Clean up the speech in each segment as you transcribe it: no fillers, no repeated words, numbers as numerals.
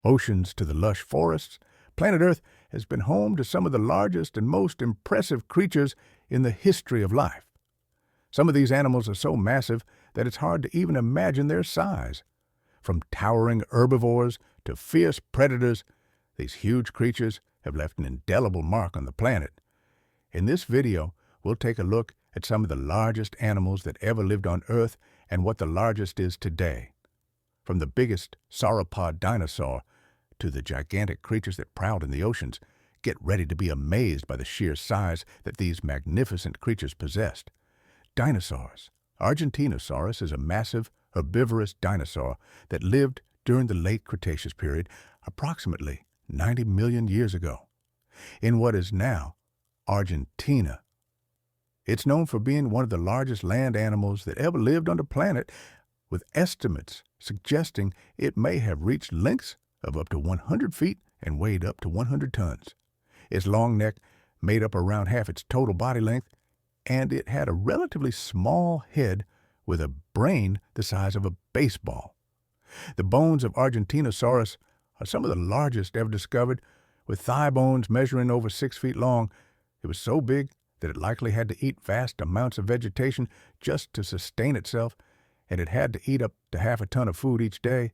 Oceans to the lush forests, planet Earth has been home to some of the largest and most impressive creatures in the history of life. Some of these animals are so massive that it's hard to even imagine their size. From towering herbivores to fierce predators, these huge creatures have left an indelible mark on the planet. In this video, we'll take a look at some of the largest animals that ever lived on Earth and what the largest is today. From the biggest sauropod dinosaur to the gigantic creatures that prowled in the oceans, get ready to be amazed by the sheer size that these magnificent creatures possessed. Dinosaurs. Argentinosaurus is a massive, herbivorous dinosaur that lived during the late Cretaceous period, approximately 90 million years ago, in what is now Argentina. It's known for being one of the largest land animals that ever lived on the planet, with estimates suggesting it may have reached lengths of up to 100 feet and weighed up to 100 tons. Its long neck made up around half its total body length, and it had a relatively small head with a brain the size of a baseball. The bones of Argentinosaurus are some of the largest ever discovered, with thigh bones measuring over 6 feet long. It was so big that it likely had to eat vast amounts of vegetation just to sustain itself, and it had to eat up to half a ton of food each day.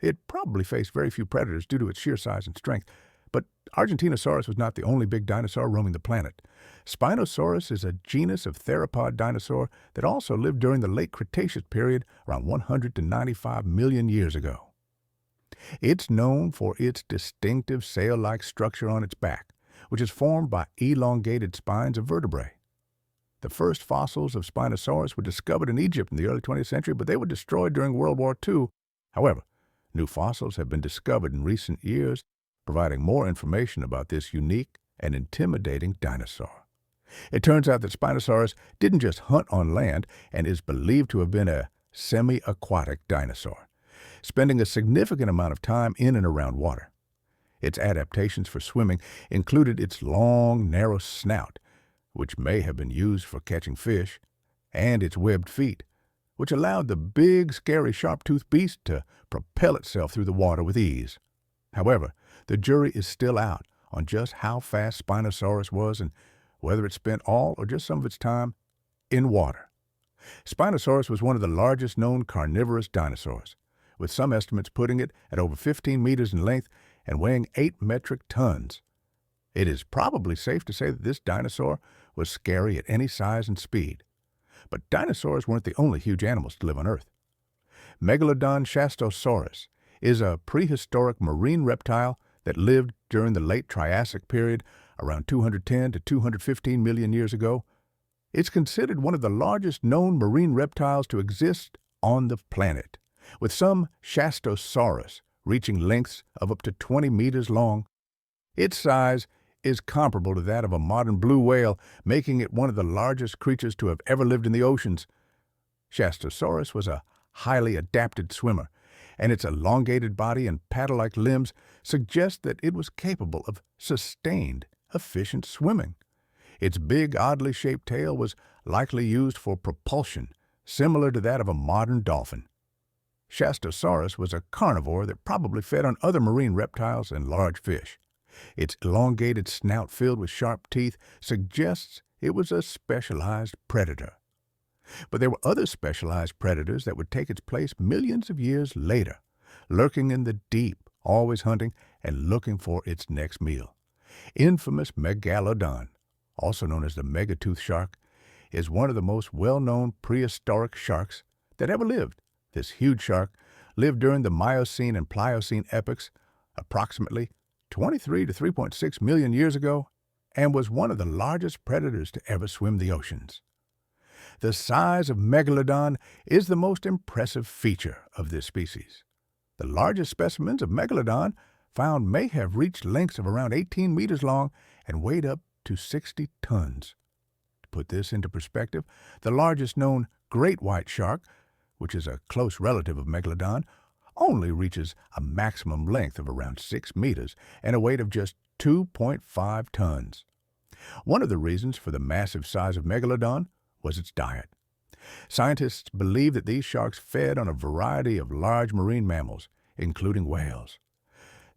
It probably faced very few predators due to its sheer size and strength, but Argentinosaurus was not the only big dinosaur roaming the planet. Spinosaurus is a genus of theropod dinosaur that also lived during the late Cretaceous period around 100 to 95 million years ago. It's known for its distinctive sail-like structure on its back, which is formed by elongated spines of vertebrae. The first fossils of Spinosaurus were discovered in Egypt in the early 20th century, but they were destroyed during World War II. However, new fossils have been discovered in recent years, providing more information about this unique and intimidating dinosaur. It turns out that Spinosaurus didn't just hunt on land and is believed to have been a semi-aquatic dinosaur, spending a significant amount of time in and around water. Its adaptations for swimming included its long, narrow snout, which may have been used for catching fish, and its webbed feet, which allowed the big, scary, sharp-toothed beast to propel itself through the water with ease. However, the jury is still out on just how fast Spinosaurus was and whether it spent all or just some of its time in water. Spinosaurus was one of the largest known carnivorous dinosaurs, with some estimates putting it at over 15 meters in length and weighing 8 metric tons. It is probably safe to say that this dinosaur was scary at any size and speed. But dinosaurs weren't the only huge animals to live on Earth. Megalodon shastosaurus is a prehistoric marine reptile that lived during the late Triassic period, around 210 to 215 million years ago. It's considered one of the largest known marine reptiles to exist on the planet, with some shastosaurus reaching lengths of up to 20 meters long. Its size is comparable to that of a modern blue whale, making it one of the largest creatures to have ever lived in the oceans. Shastosaurus was a highly adapted swimmer, and its elongated body and paddle-like limbs suggest that it was capable of sustained, efficient swimming. Its big, oddly shaped tail was likely used for propulsion, similar to that of a modern dolphin. Shastosaurus was a carnivore that probably fed on other marine reptiles and large fish. Its elongated snout filled with sharp teeth suggests it was a specialized predator. But there were other specialized predators that would take its place millions of years later, lurking in the deep, always hunting and looking for its next meal. Infamous Megalodon, also known as the megatooth shark, is one of the most well-known prehistoric sharks that ever lived. This huge shark lived during the Miocene and Pliocene epochs, approximately 23 to 3.6 million years ago, and was one of the largest predators to ever swim the oceans. The size of Megalodon is the most impressive feature of this species. The largest specimens of Megalodon found may have reached lengths of around 18 meters long and weighed up to 60 tons. To put this into perspective, the largest known great white shark, which is a close relative of Megalodon, only reaches a maximum length of around 6 meters and a weight of just 2.5 tons. One of the reasons for the massive size of Megalodon was its diet. Scientists believe that these sharks fed on a variety of large marine mammals, including whales.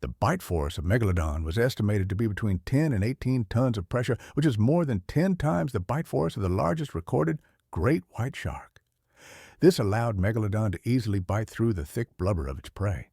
The bite force of Megalodon was estimated to be between 10 and 18 tons of pressure, which is more than 10 times the bite force of the largest recorded great white shark. This allowed Megalodon to easily bite through the thick blubber of its prey.